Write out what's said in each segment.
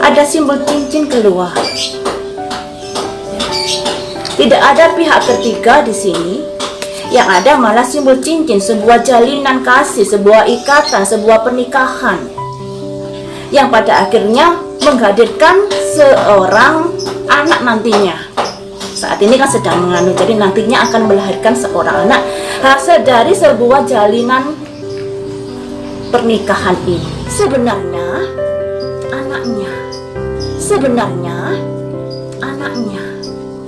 ada simbol cincin keluar. Tidak ada pihak ketiga di sini. Yang ada malah simbol cincin, sebuah jalinan kasih, sebuah ikatan, sebuah pernikahan yang pada akhirnya menghadirkan seorang anak nantinya. Saat ini kan sedang mengandung, jadi nantinya akan melahirkan seorang anak hasil dari sebuah jalinan pernikahan ini. Sebenarnya anaknya.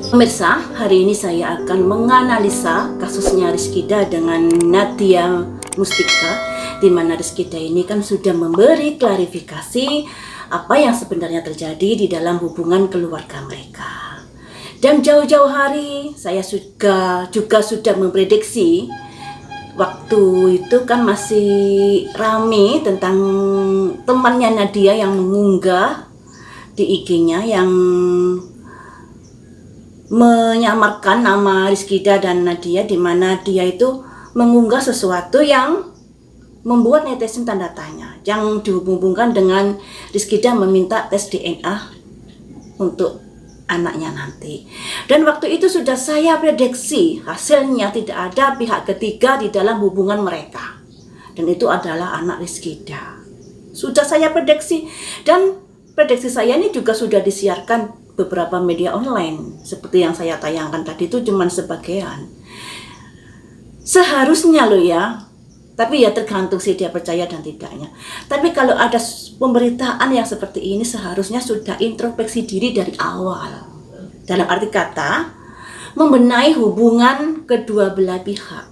Pemirsa, hari ini saya akan menganalisa kasusnya Rizkyda dengan Nadia Mustika, di mana Rizkyda ini kan sudah memberi klarifikasi apa yang sebenarnya terjadi di dalam hubungan keluarga mereka. Dan jauh-jauh hari saya juga sudah memprediksi, waktu itu kan masih rame tentang temannya Nadia yang mengunggah di IG-nya yang menyamarkan nama Rizkyda dan Nadia, di mana dia itu mengunggah sesuatu yang membuat netizen tanda tanya, yang dihubungkan dengan Rizkyda meminta tes DNA untuk anaknya nanti. Dan waktu itu sudah saya prediksi hasilnya tidak ada pihak ketiga di dalam hubungan mereka, dan itu adalah anak Rizkyda. Sudah saya prediksi, dan prediksi saya ini juga sudah disiarkan beberapa media online, seperti yang saya tayangkan tadi itu cuma sebagian. Seharusnya loh ya, tapi ya tergantung sih dia percaya dan tidaknya. Tapi kalau ada pemberitaan yang seperti ini, seharusnya sudah introspeksi diri dari awal. Dalam arti kata, membenahi hubungan kedua belah pihak,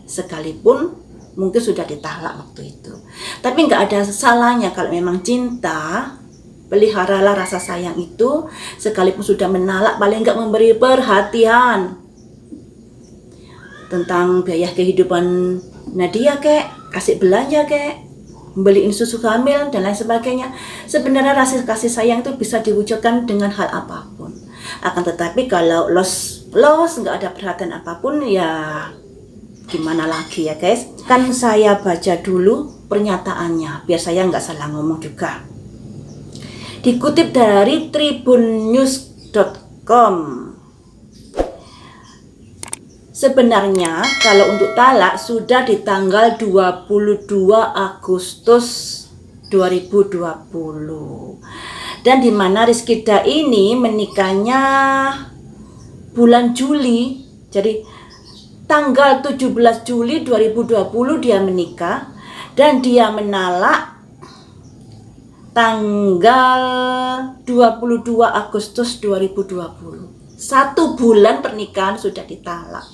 sekalipun mungkin sudah ditalak waktu itu. Tapi nggak ada salahnya kalau memang cinta. Peliharalah rasa sayang itu, sekalipun sudah menalak, paling enggak memberi perhatian tentang biaya kehidupan Nadia kek, kasih belanja kek, beliin susu hamil dan lain sebagainya. Sebenarnya rasa kasih sayang itu bisa diwujudkan dengan hal apapun. Akan tetapi kalau los nggak ada perhatian apapun, ya gimana lagi ya guys. Kan saya baca dulu pernyataannya biar saya nggak salah ngomong juga. Dikutip dari tribunnews.com. Sebenarnya kalau untuk talak sudah di tanggal 22 Agustus 2020. Dan di mana Rizkyda ini menikahnya bulan Juli. Jadi tanggal 17 Juli 2020 dia menikah, dan dia menalak tanggal 22 Agustus 2020. 1 bulan pernikahan sudah ditalak.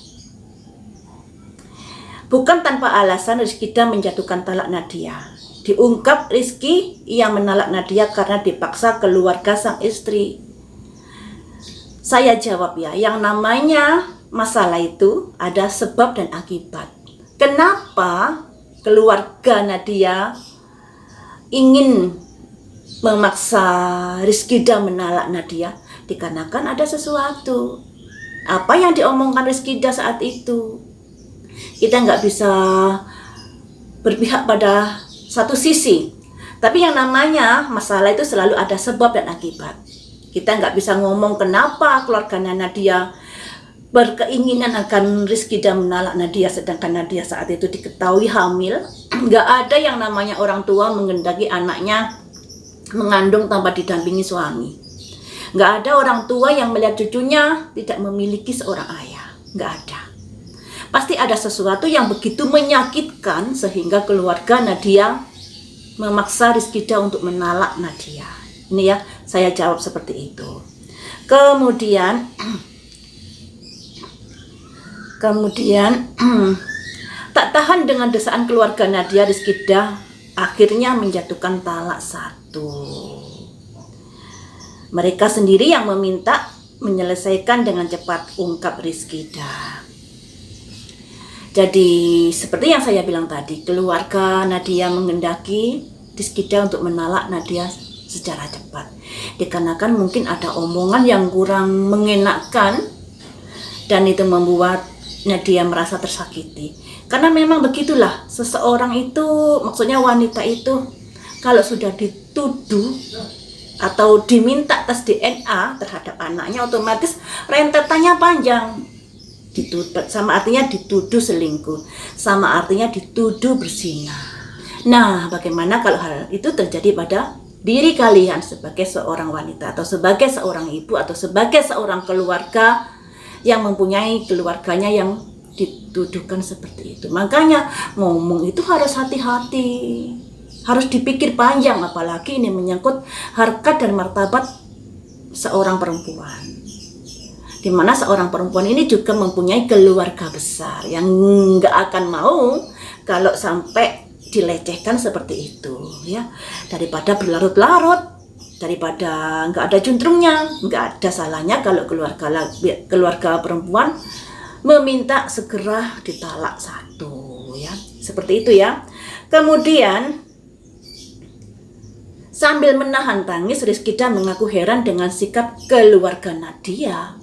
Bukan tanpa alasan Rizkyda menjatuhkan talak Nadia. Diungkap Rizky yang menalak Nadia karena dipaksa keluarga sang istri. Saya jawab ya, yang namanya masalah itu ada sebab dan akibat. Kenapa keluarga Nadia ingin memaksa Rizkyda menalak Nadia? Dikarenakan ada sesuatu. Apa yang diomongkan Rizkyda saat itu, kita nggak bisa berpihak pada satu sisi. Tapi yang namanya masalah itu selalu ada sebab dan akibat. Kita nggak bisa ngomong kenapa keluarganya Nadia berkeinginan akan Rizkyda menalak Nadia, sedangkan Nadia saat itu diketahui hamil. Nggak ada yang namanya orang tua mengendaki anaknya mengandung tanpa didampingi suami. Nggak ada orang tua yang melihat cucunya tidak memiliki seorang ayah. Nggak ada. Pasti ada sesuatu yang begitu menyakitkan sehingga keluarga Nadia memaksa Rizkyda untuk menalak Nadia. Ini ya, saya jawab seperti itu. Kemudian tak tahan dengan desaan keluarga Nadia, Rizkyda akhirnya menjatuhkan talak 1. Mereka sendiri yang meminta menyelesaikan dengan cepat, ungkap Rizkyda. Jadi seperti yang saya bilang tadi, keluarga Nadia menghendaki Rizkyda untuk menalak Nadia secara cepat. Dikarenakan mungkin ada omongan yang kurang mengenakan, dan itu membuat Nadia merasa tersakiti. Karena memang begitulah seseorang itu, maksudnya wanita itu, kalau sudah dituduh atau diminta tes DNA terhadap anaknya, otomatis rentetannya panjang. Sama artinya dituduh selingkuh, sama artinya dituduh berzina. Nah, bagaimana kalau hal itu terjadi pada diri kalian sebagai seorang wanita, atau sebagai seorang ibu, atau sebagai seorang keluarga yang mempunyai keluarganya yang dituduhkan seperti itu? Makanya ngomong itu harus hati-hati, harus dipikir panjang, apalagi ini menyangkut harkat dan martabat seorang perempuan, di mana seorang perempuan ini juga mempunyai keluarga besar yang nggak akan mau kalau sampai dilecehkan seperti itu, ya. Daripada berlarut-larut, daripada nggak ada juntrungnya, nggak ada salahnya kalau keluarga perempuan meminta segera ditalak satu, ya. Seperti itu, ya. Kemudian sambil menahan tangis, Rizkida mengaku heran dengan sikap keluarga Nadia.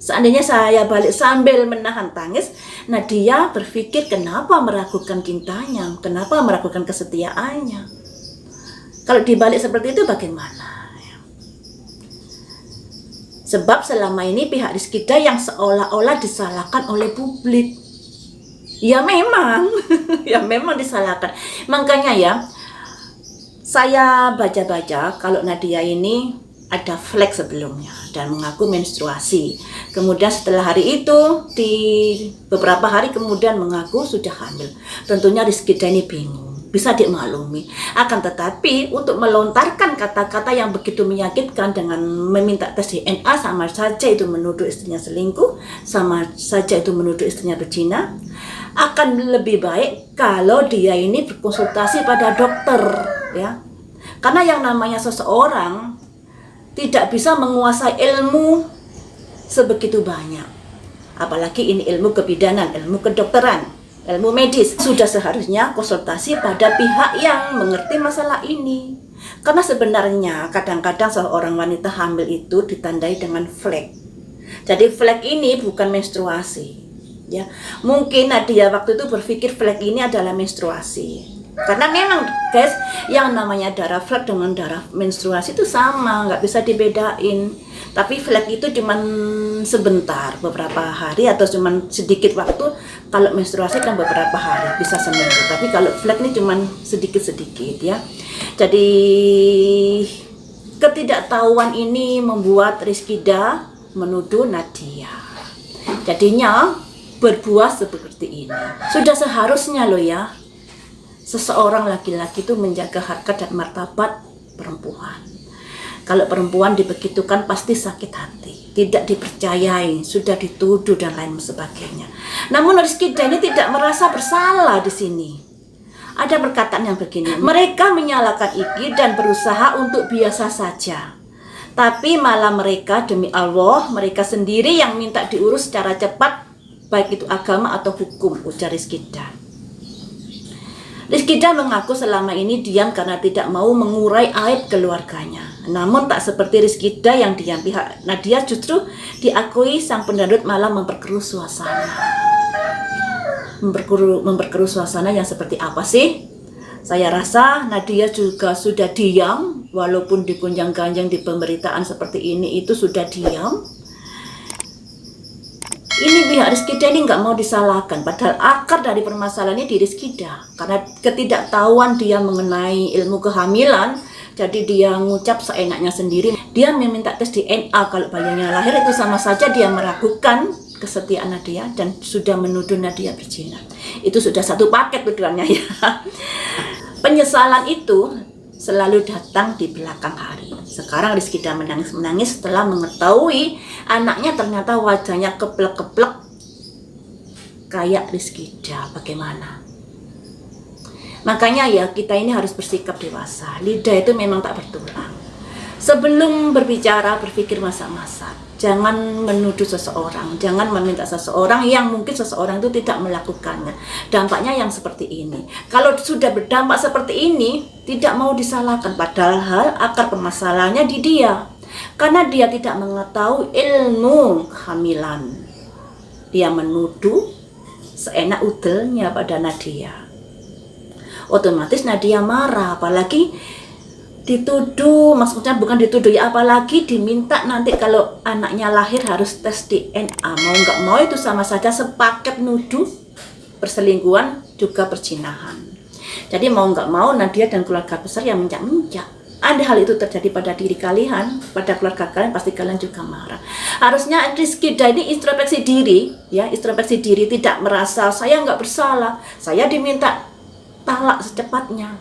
Seandainya saya balik sambil menahan tangis, Nadia berpikir kenapa meragukan cintanya, kenapa meragukan kesetiaannya. Kalau dibalik seperti itu bagaimana? Sebab selama ini pihak Rizkida yang seolah-olah disalahkan oleh publik. Ya memang, ya memang disalahkan. Makanya ya, saya baca-baca kalau Nadia ini ada flek sebelumnya dan mengaku menstruasi. Kemudian setelah hari itu, di beberapa hari kemudian mengaku sudah hamil. Tentunya Rizkida ini bingung, bisa dimaklumi. Akan tetapi untuk melontarkan kata-kata yang begitu menyakitkan dengan meminta tes DNA, sama saja itu menuduh istrinya selingkuh, sama saja itu menuduh istrinya berzina. Akan lebih baik kalau dia ini berkonsultasi pada dokter, ya. Karena yang namanya seseorang tidak bisa menguasai ilmu sebegitu banyak. Apalagi ini ilmu kebidanan, ilmu kedokteran, ilmu medis. Sudah seharusnya konsultasi pada pihak yang mengerti masalah ini. Karena sebenarnya kadang-kadang seorang wanita hamil itu ditandai dengan flek. Jadi flek ini bukan menstruasi, ya. Mungkin Nadia waktu itu berpikir flek ini adalah menstruasi. Karena memang guys, yang namanya darah flek dengan darah menstruasi itu sama, nggak bisa dibedain. Tapi flek itu cuman sebentar, beberapa hari atau cuman sedikit waktu. Kalau menstruasi kan beberapa hari, bisa seminggu. Tapi kalau flek ini cuman sedikit-sedikit, ya. Jadi ketidaktahuan ini membuat Rizkida menuduh Nadia. Jadinya berbuah seperti ini. Sudah seharusnya loh ya, seseorang laki-laki itu menjaga harkat dan martabat perempuan. Kalau perempuan dibegitukan pasti sakit hati, tidak dipercayai, sudah dituduh dan lain sebagainya. Namun Rizkida ini tidak merasa bersalah di sini. Ada perkataan yang begini, mereka menyalahkan Iki dan berusaha untuk biasa saja. Tapi malah mereka, demi Allah, mereka sendiri yang minta diurus secara cepat, baik itu agama atau hukum, ujar Rizkida. Rizkida mengaku selama ini diam karena tidak mau mengurai aib keluarganya. Namun tak seperti Rizkida yang diam, pihak Nadia justru diakui sang pendadut malah memperkeruh suasana. Memperkeruh suasana yang seperti apa sih? Saya rasa Nadia juga sudah diam, walaupun digonjang-ganjing di pemberitaan seperti ini itu sudah diam. Ini pihak Rizkida ini nggak mau disalahkan, padahal akar dari permasalahannya di Rizkida. Karena ketidaktahuan dia mengenai ilmu kehamilan, jadi dia ngucap seenaknya sendiri. Dia meminta tes DNA kalau bayinya lahir, itu sama saja dia meragukan kesetiaan Nadia dan sudah menuduh Nadia berzina. Itu sudah satu paket tuduhannya ya. Penyesalan itu selalu datang di belakang hari. Sekarang Rizkida menangis-menangis setelah mengetahui anaknya ternyata wajahnya keplek-keplek kayak Rizkida. Bagaimana? Makanya ya, kita ini harus bersikap dewasa. Lidah itu memang tak bertulang. Sebelum berbicara, berpikir masak-masak. Jangan menuduh seseorang, jangan meminta seseorang yang mungkin seseorang itu tidak melakukannya. Dampaknya yang seperti ini. Kalau sudah berdampak seperti ini, tidak mau disalahkan. Padahal akar permasalahannya di dia. Karena dia tidak mengetahui ilmu kehamilan. Dia menuduh seenak udelnya pada Nadia. Otomatis Nadia marah, apalagi dituduh, maksudnya bukan dituduh ya, apalagi diminta nanti kalau anaknya lahir harus tes DNA. Mau nggak mau itu sama saja sepaket nuduh perselingkuhan juga perzinahan. Jadi mau nggak mau Nadia dan keluarga besar yang mencak-mencak. Ada hal itu terjadi pada diri kalian, pada keluarga kalian, pasti kalian juga marah. Harusnya Rizkida ini introspeksi diri, ya, introspeksi diri, tidak merasa saya nggak bersalah, saya diminta talak secepatnya.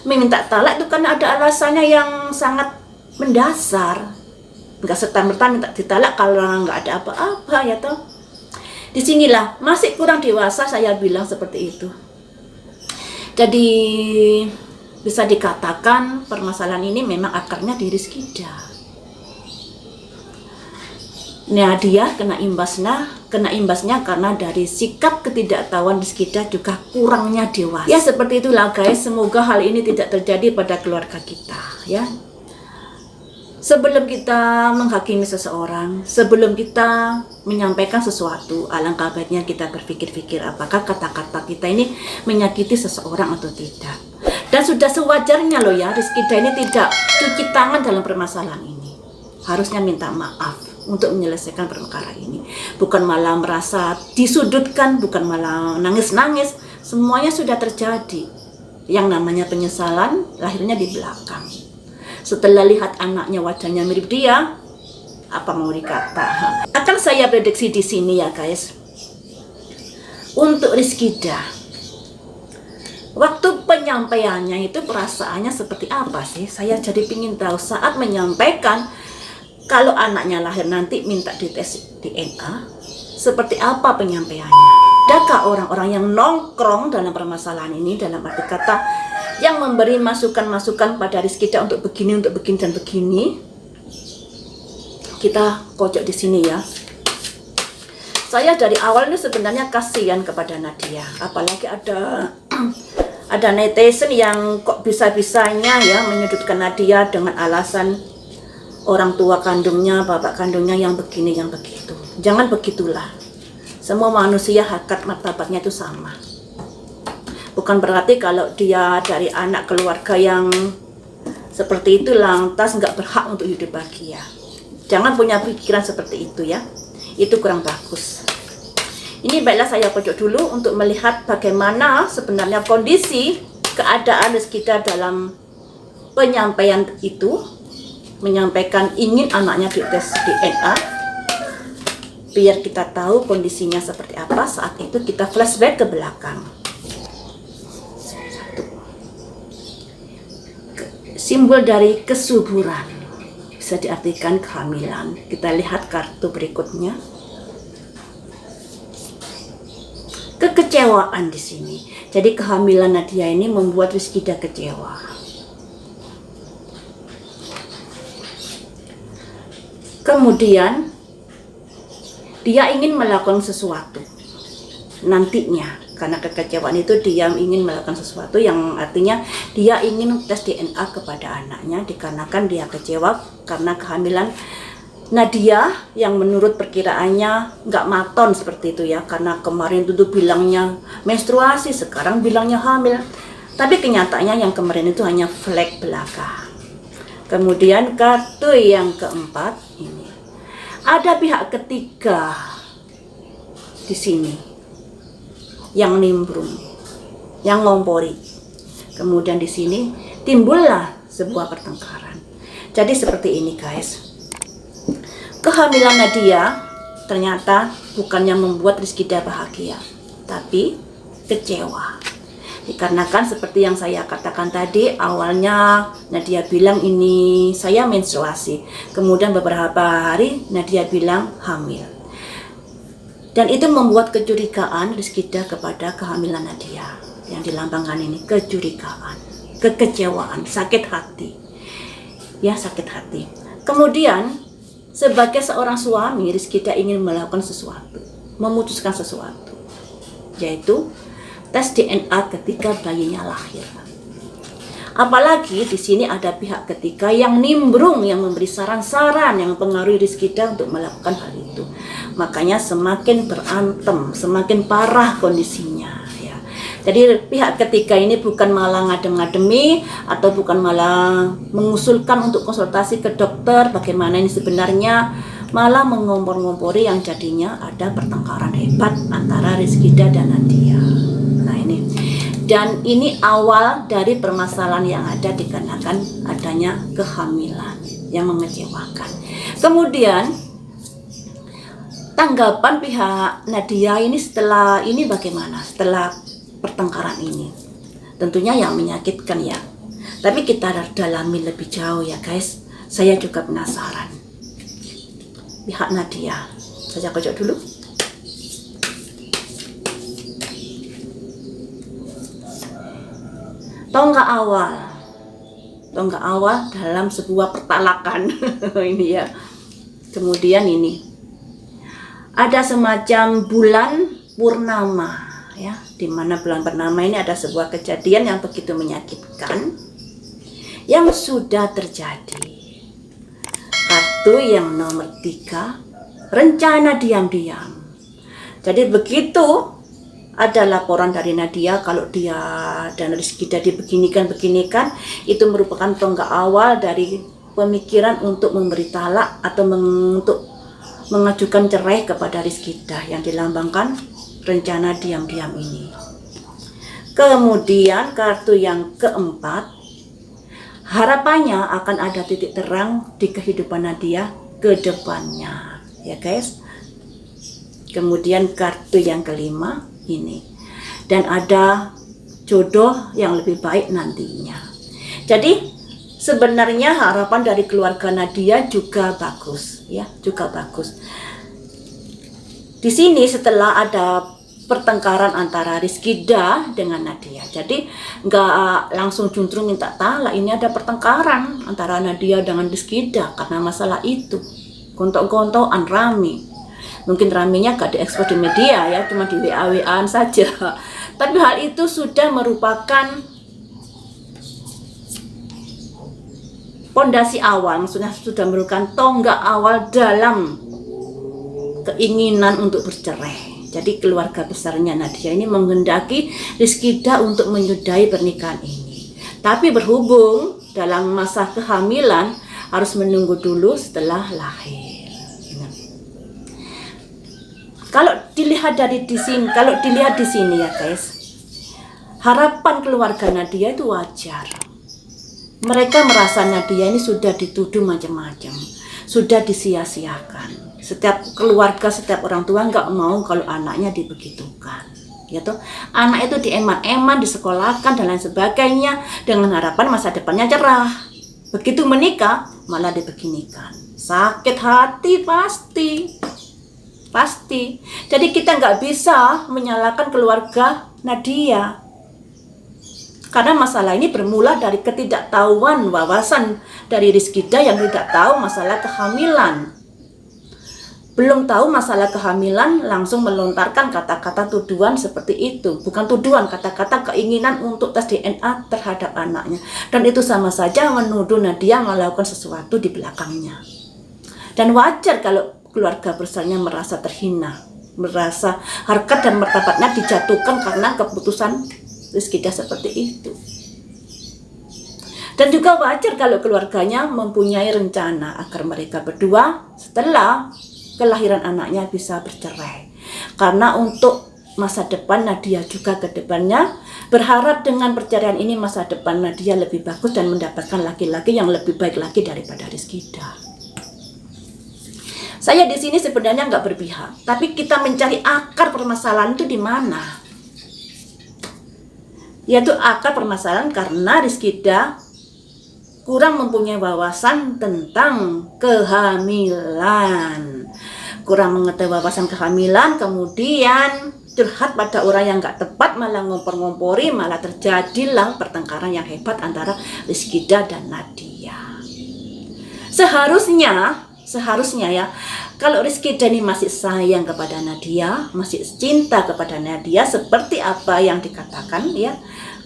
Meminta talak itu karena ada alasannya yang sangat mendasar. Nggak serta-merta minta ditalak kalau nggak ada apa-apa, ya toh. Disinilah masih kurang dewasa saya bilang seperti itu. Jadi bisa dikatakan permasalahan ini memang akarnya di Rizkida. Nadia kena imbasnya karena dari sikap ketidaktahuan Rizkida juga kurangnya dewasa. Ya seperti itulah guys, semoga hal ini tidak terjadi pada keluarga kita, ya. Sebelum kita menghakimi seseorang, sebelum kita menyampaikan sesuatu, alangkah baiknya kita berpikir-pikir apakah kata-kata kita ini menyakiti seseorang atau tidak. Dan sudah sewajarnya loh ya, Rizkida ini tidak cuci tangan dalam permasalahan ini. Harusnya minta maaf untuk menyelesaikan perkara ini. Bukan malah merasa disudutkan, bukan malah nangis-nangis. Semuanya sudah terjadi. Yang namanya penyesalan lahirnya di belakang. Setelah lihat anaknya wajahnya mirip dia, apa mau dikata? Akan saya prediksi di sini ya guys. Untuk Rizkida, waktu penyampaiannya itu perasaannya seperti apa sih? Saya jadi pingin tahu saat menyampaikan kalau anaknya lahir nanti minta dites DNA, seperti apa penyampaiannya? Adakah orang-orang yang nongkrong dalam permasalahan ini, dalam arti kata yang memberi masukan-masukan pada Rizkida untuk begini dan begini? Kita pojok di sini ya. Saya dari awal ini sebenarnya kasihan kepada Nadia, apalagi ada netizen yang kok bisa-bisanya ya menyudutkan Nadia dengan alasan orang tua kandungnya, bapak kandungnya yang begini, yang begitu. Jangan begitulah. Semua manusia hakikat martabatnya itu sama. Bukan berarti kalau dia dari anak keluarga yang seperti itu lantas nggak berhak untuk hidup bahagia. Jangan punya pikiran seperti itu ya. Itu kurang bagus. Ini baiklah saya pojok dulu untuk melihat bagaimana sebenarnya kondisi keadaan Rizkida dalam penyampaian itu. Menyampaikan ingin anaknya dites DNA. Biar kita tahu kondisinya seperti apa. Saat itu kita flashback ke belakang. Simbol dari kesuburan bisa diartikan kehamilan. Kita lihat kartu berikutnya. Kekecewaan di sini. Jadi kehamilan Nadia ini membuat Rizkida kecewa. Kemudian dia ingin melakukan sesuatu nantinya. Karena kekecewaan itu dia ingin melakukan sesuatu yang artinya dia ingin tes DNA kepada anaknya dikarenakan dia kecewa karena kehamilan Nadia yang menurut perkiraannya nggak maton seperti itu ya, karena kemarin itu bilangnya menstruasi, sekarang bilangnya hamil, tapi kenyataannya yang kemarin itu hanya flek belaka. Kemudian kartu yang keempat ini ada pihak ketiga di sini yang nimbrung, yang ngompori. Kemudian di sini timbullah sebuah pertengkaran. Jadi seperti ini guys. Kehamilan Nadia ternyata bukannya membuat Rizkida bahagia, tapi kecewa. Dikarenakan seperti yang saya katakan tadi, awalnya Nadia bilang ini saya menstruasi. Kemudian beberapa hari Nadia bilang hamil. Dan itu membuat kecurigaan Rizkida kepada kehamilan Nadia. Yang dilambangkan ini kecurigaan, kekecewaan, sakit hati. Ya, sakit hati. Kemudian sebagai seorang suami, Rizkida ingin melakukan sesuatu, memutuskan sesuatu, yaitu tes DNA ketika bayinya lahir. Apalagi di sini ada pihak ketiga yang nimbrung, yang memberi saran-saran, yang mempengaruhi Rizkida untuk melakukan hal itu. Makanya semakin berantem, semakin parah kondisinya. Ya. Jadi pihak ketiga ini bukan malah ngadem-ngademi atau bukan malah mengusulkan untuk konsultasi ke dokter bagaimana ini sebenarnya, malah mengompor-ngompori yang jadinya ada pertengkaran hebat antara Rizkida dan Nadia. Nah ini, dan ini awal dari permasalahan yang ada dikarenakan adanya kehamilan yang mengecewakan. Kemudian tanggapan pihak Nadia ini setelah ini bagaimana? Setelah pertengkaran ini, tentunya yang menyakitkan ya. Tapi kita dalami lebih jauh ya guys. Saya juga penasaran. Pihak Nadia, saya kocok dulu. Tonggak awal dalam sebuah pertalakan ini ya. Kemudian ini ada semacam bulan purnama ya, di mana bulan purnama ini ada sebuah kejadian yang begitu menyakitkan yang sudah terjadi. Kartu yang nomor 3, rencana diam-diam. Jadi begitu ada laporan dari Nadia kalau dia dan Rizkida dibeginikan, itu merupakan tonggak awal dari pemikiran untuk memberi talak atau untuk mengajukan cerai kepada Rizkida yang dilambangkan rencana diam-diam ini. Kemudian kartu yang keempat, harapannya akan ada titik terang di kehidupan Nadia ke depannya ya guys. Kemudian kartu yang kelima ini, dan ada jodoh yang lebih baik nantinya. Jadi sebenarnya harapan dari keluarga Nadia juga bagus ya, juga bagus. Di sini setelah ada pertengkaran antara Rizkida dengan Nadia, jadi nggak langsung juntrung minta talak. Ini ada pertengkaran antara Nadia dengan Rizkida karena masalah itu, gontok-gontokan rame. Mungkin ramenya gak diekspos di media ya, cuma di WA-WA-an saja. Tapi hal itu sudah merupakan pondasi awal, maksudnya sudah merupakan tonggak awal dalam keinginan untuk bercerai. Jadi keluarga besarnya Nadia ini menghendaki Rizkida untuk menyudahi pernikahan ini. Tapi berhubung dalam masa kehamilan harus menunggu dulu setelah lahir. Kalau dilihat di sini ya guys, harapan keluarga Nadia itu wajar. Mereka merasa Nadia ini sudah dituduh macam-macam, sudah disia-siakan. Setiap keluarga, setiap orang tua nggak mau kalau anaknya dibegitukan, gitu. Anak itu dieman-eman, disekolahkan dan lain sebagainya dengan harapan masa depannya cerah. Begitu menikah malah dibeginikan, sakit hati pasti. Jadi kita nggak bisa menyalahkan keluarga Nadia, karena masalah ini bermula dari ketidaktahuan wawasan dari Rizkida yang tidak tahu masalah kehamilan. Belum tahu masalah kehamilan langsung melontarkan kata-kata tuduhan seperti itu. Bukan tuduhan, kata-kata keinginan untuk tes DNA terhadap anaknya. Dan itu sama saja menuduh Nadia melakukan sesuatu di belakangnya. Dan wajar kalau keluarga besarnya merasa terhina, merasa harkat dan martabatnya dijatuhkan karena keputusan Rizkida seperti itu. Dan juga wajar kalau keluarganya mempunyai rencana agar mereka berdua setelah kelahiran anaknya bisa bercerai. Karena untuk masa depan Nadia juga ke depannya berharap dengan perceraian ini masa depan Nadia lebih bagus dan mendapatkan laki-laki yang lebih baik lagi daripada Rizkida. Saya di sini sebenarnya nggak berpihak, tapi kita mencari akar permasalahan itu di mana? Yaitu akar permasalahan karena Rizkida kurang mempunyai wawasan tentang kehamilan, kurang mengetahui wawasan kehamilan, kemudian curhat pada orang yang nggak tepat, malah ngompor-ngompori, malah terjadilah pertengkaran yang hebat antara Rizkida dan Nadia. Seharusnya ya, kalau Rizkida ini masih sayang kepada Nadia, masih cinta kepada Nadia seperti apa yang dikatakan ya,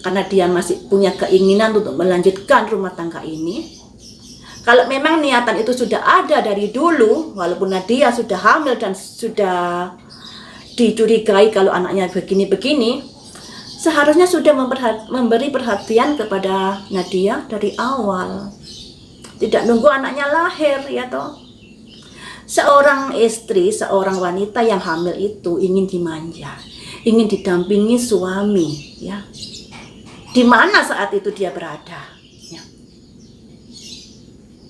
karena dia masih punya keinginan untuk melanjutkan rumah tangga ini. Kalau memang niatan itu sudah ada dari dulu, walaupun Nadia sudah hamil dan sudah dicurigai kalau anaknya begini-begini, seharusnya sudah memberi perhatian kepada Nadia dari awal. Tidak nunggu anaknya lahir, ya toh. Seorang istri, seorang wanita yang hamil itu ingin dimanja, ingin didampingi suami, ya. Di mana saat itu dia berada?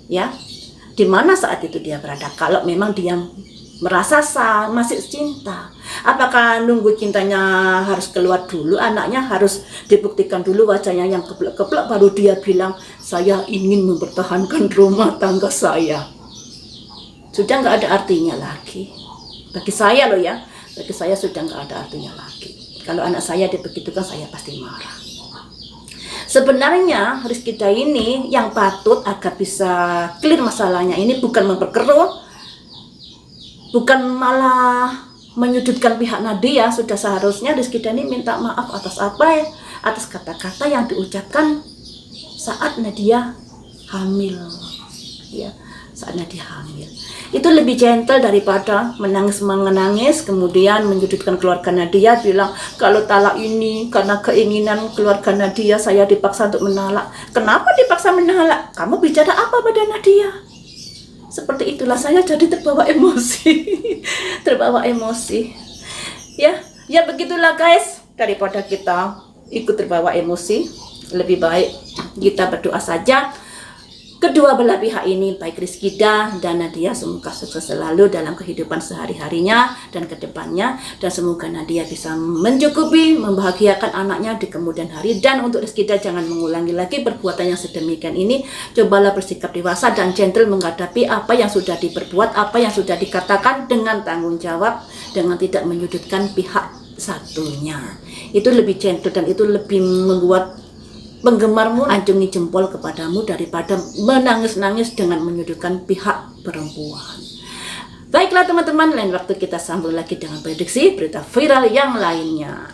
Ya, di mana saat itu dia berada? Kalau memang dia merasa masih cinta, apakah nunggu cintanya harus keluar dulu, anaknya harus dibuktikan dulu wajahnya yang keplek-keplek, baru dia bilang saya ingin mempertahankan rumah tangga saya? Sudah nggak ada artinya lagi. Bagi saya loh ya, bagi saya sudah nggak ada artinya lagi. Kalau anak saya dibegitukan, saya pasti marah. Sebenarnya Rizky Day ini yang patut agar bisa clear masalahnya ini bukan memperkeruh, bukan malah menyudutkan pihak Nadia. Sudah seharusnya Rizky Day ini minta maaf atas atas kata-kata yang diucapkan saat Nadia hamil, ya, saat Nadia hamil. Itu lebih gentle daripada menangis kemudian menyudutkan keluarga Nadia, bilang kalau talak ini karena keinginan keluarga Nadia, saya dipaksa untuk menalak. Kenapa dipaksa menalak? Kamu bicara apa pada Nadia? Seperti itulah saya jadi terbawa emosi. Terbawa emosi. Ya begitulah guys, daripada kita ikut terbawa emosi, lebih baik kita berdoa saja kedua belah pihak ini, baik Rizky Day dan Nadia, semoga sukses selalu dalam kehidupan sehari-harinya dan kedepannya, dan semoga Nadia bisa mencukupi, membahagiakan anaknya di kemudian hari. Dan untuk Rizky Day, jangan mengulangi lagi perbuatan yang sedemikian ini. Cobalah bersikap dewasa dan gentle menghadapi apa yang sudah diperbuat, apa yang sudah dikatakan, dengan tanggung jawab, dengan tidak menyudutkan pihak satunya. Itu lebih gentle dan itu lebih membuat penggemarmu acungi jempol kepadamu daripada menangis-nangis dengan menyudutkan pihak perempuan. Baiklah teman-teman, lain waktu kita sambung lagi dengan prediksi berita viral yang lainnya.